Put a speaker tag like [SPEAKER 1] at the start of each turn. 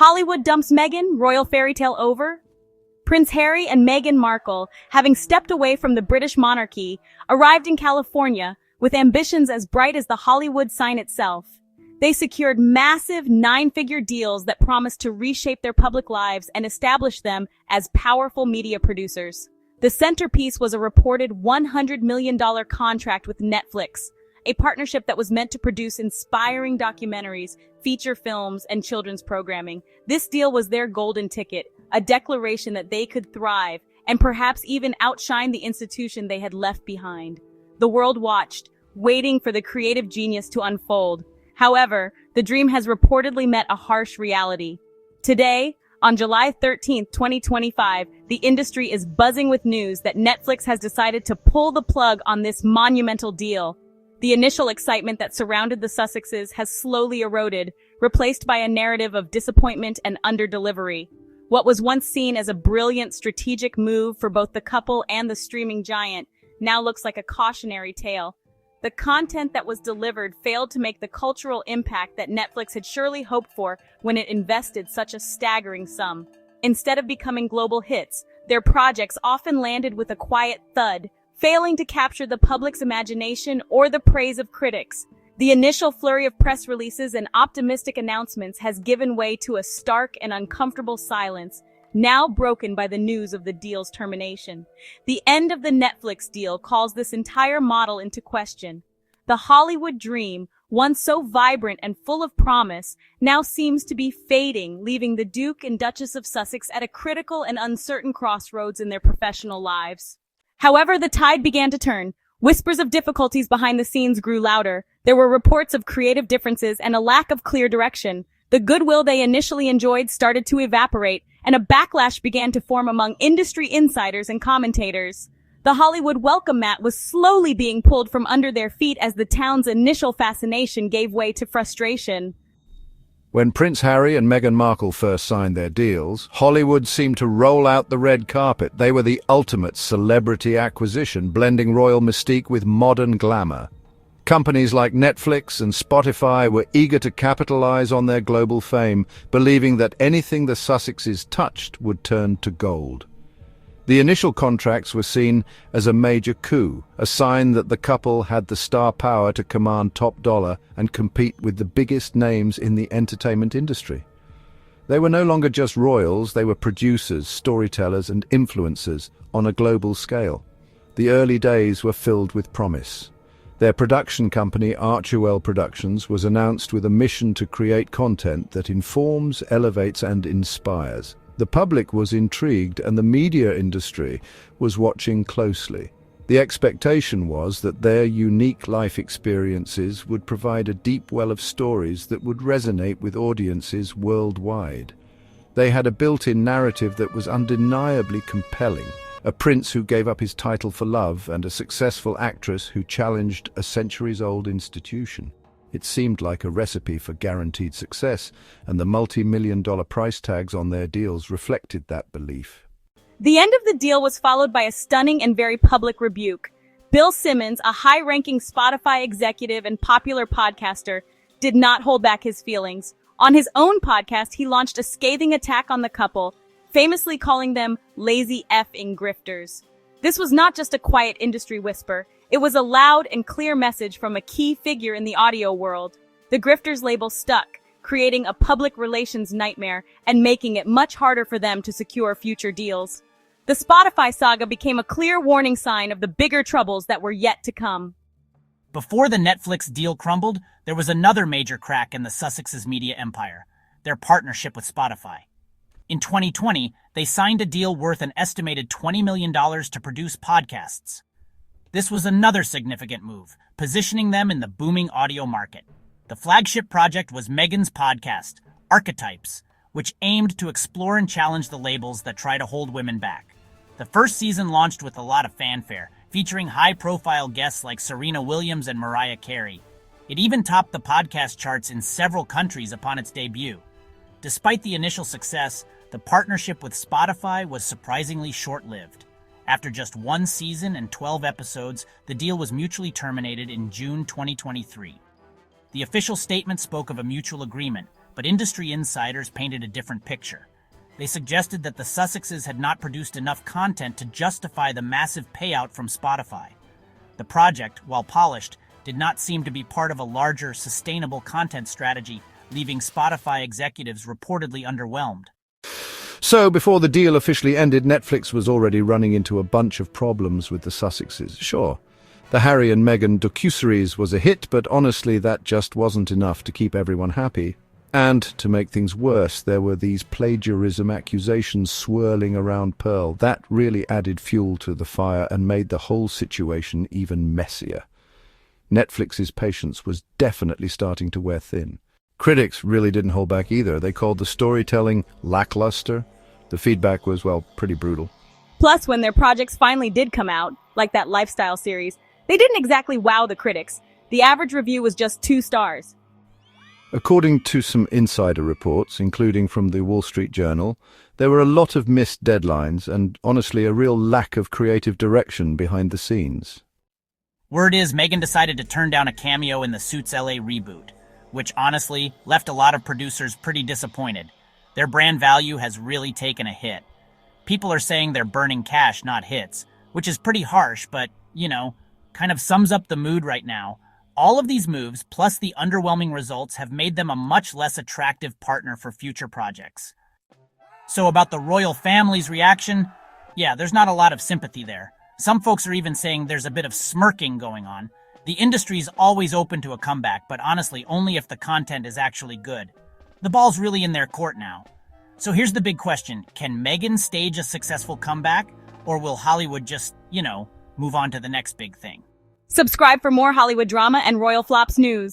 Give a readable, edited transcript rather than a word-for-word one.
[SPEAKER 1] Hollywood dumps Meghan, royal fairy tale over? Prince Harry and Meghan Markle, having stepped away from the British monarchy, arrived in California with ambitions as bright as the Hollywood sign itself. They secured massive 9-figure deals that promised to reshape their public lives and establish them as powerful media producers. The centerpiece was a reported $100 million contract with Netflix, a partnership that was meant to produce inspiring documentaries, feature films, and children's programming. This deal was their golden ticket, a declaration that they could thrive and perhaps even outshine the institution they had left behind. The world watched, waiting for the creative genius to unfold. However, the dream has reportedly met a harsh reality. Today, on July 13, 2025, the industry is buzzing with news that Netflix has decided to pull the plug on this monumental deal. The initial excitement that surrounded the Sussexes has slowly eroded, replaced by a narrative of disappointment and underdelivery. What was once seen as a brilliant strategic move for both the couple and the streaming giant now looks like a cautionary tale. The content that was delivered failed to make the cultural impact that Netflix had surely hoped for when it invested such a staggering sum. Instead of becoming global hits, their projects often landed with a quiet thud, failing to capture the public's imagination or the praise of critics. The initial flurry of press releases and optimistic announcements has given way to a stark and uncomfortable silence, now broken by the news of the deal's termination. The end of the Netflix deal calls this entire model into question. The Hollywood dream, once so vibrant and full of promise, now seems to be fading, leaving the Duke and Duchess of Sussex at a critical and uncertain crossroads in their professional lives. However, the tide began to turn. Whispers of difficulties behind the scenes grew louder. There were reports of creative differences and a lack of clear direction. The goodwill they initially enjoyed started to evaporate, and a backlash began to form among industry insiders and commentators. The Hollywood welcome mat was slowly being pulled from under their feet as the town's initial fascination gave way to frustration.
[SPEAKER 2] When Prince Harry and Meghan Markle first signed their deals, Hollywood seemed to roll out the red carpet. They were the ultimate celebrity acquisition, blending royal mystique with modern glamour. Companies like Netflix and Spotify were eager to capitalize on their global fame, believing that anything the Sussexes touched would turn to gold. The initial contracts were seen as a major coup, a sign that the couple had the star power to command top dollar and compete with the biggest names in the entertainment industry. They were no longer just royals, they were producers, storytellers, and influencers on a global scale. The early days were filled with promise. Their production company, Archewell Productions, was announced with a mission to create content that informs, elevates, and inspires. The public was intrigued and the media industry was watching closely. The expectation was that their unique life experiences would provide a deep well of stories that would resonate with audiences worldwide. They had a built-in narrative that was undeniably compelling. A prince who gave up his title for love and a successful actress who challenged a centuries-old institution. It seemed like a recipe for guaranteed success, and the multi-million-dollar price tags on their deals reflected that belief.
[SPEAKER 1] The end of the deal was followed by a stunning and very public rebuke. Bill Simmons, a high-ranking Spotify executive and popular podcaster, did not hold back his feelings. On his own podcast, he launched a scathing attack on the couple, famously calling them lazy effing grifters. This was not just a quiet industry whisper. It was a loud and clear message from a key figure in the audio world. The grifters label stuck, creating a public relations nightmare and making it much harder for them to secure future deals. The Spotify saga became a clear warning sign of the bigger troubles that were yet to come.
[SPEAKER 3] Before the Netflix deal crumbled, there was another major crack in the Sussexes' media empire, their partnership with Spotify. In 2020, they signed a deal worth an estimated $20 million to produce podcasts. This was another significant move, positioning them in the booming audio market. The flagship project was Meghan's podcast, Archetypes, which aimed to explore and challenge the labels that try to hold women back. The first season launched with a lot of fanfare, featuring high-profile guests like Serena Williams and Mariah Carey. It even topped the podcast charts in several countries upon its debut. Despite the initial success, the partnership with Spotify was surprisingly short-lived. After just one season and 12 episodes, the deal was mutually terminated in June 2023. The official statement spoke of a mutual agreement, but industry insiders painted a different picture. They suggested that the Sussexes had not produced enough content to justify the massive payout from Spotify. The project, while polished, did not seem to be part of a larger, sustainable content strategy, leaving Spotify executives reportedly underwhelmed.
[SPEAKER 2] So, before the deal officially ended, Netflix was already running into a bunch of problems with the Sussexes. Sure, the Harry and Meghan docuseries was a hit, but honestly that just wasn't enough to keep everyone happy. And, to make things worse, there were these plagiarism accusations swirling around Pearl. That really added fuel to the fire and made the whole situation even messier. Netflix's patience was definitely starting to wear thin. Critics really didn't hold back either. They called the storytelling lackluster. The feedback was, well, pretty brutal.
[SPEAKER 1] Plus, when their projects finally did come out, like that lifestyle series, they didn't exactly wow the critics. The average review was just 2 stars.
[SPEAKER 2] According to some insider reports, including from the Wall Street Journal, there were a lot of missed deadlines and, honestly, a real lack of creative direction behind the scenes.
[SPEAKER 3] Word is Meghan decided to turn down a cameo in the Suits LA reboot, which honestly left a lot of producers pretty disappointed. Their brand value has really taken a hit. People are saying they're burning cash, not hits, which is pretty harsh, but, kind of sums up the mood right now. All of these moves, plus the underwhelming results, have made them a much less attractive partner for future projects. So about the royal family's reaction, yeah, there's not a lot of sympathy there. Some folks are even saying there's a bit of smirking going on. The industry's always open to a comeback, but honestly, only if the content is actually good. The ball's really in their court now. So here's the big question. Can Meghan stage a successful comeback? Or will Hollywood just, move on to the next big thing?
[SPEAKER 1] Subscribe for more Hollywood drama and royal flops news.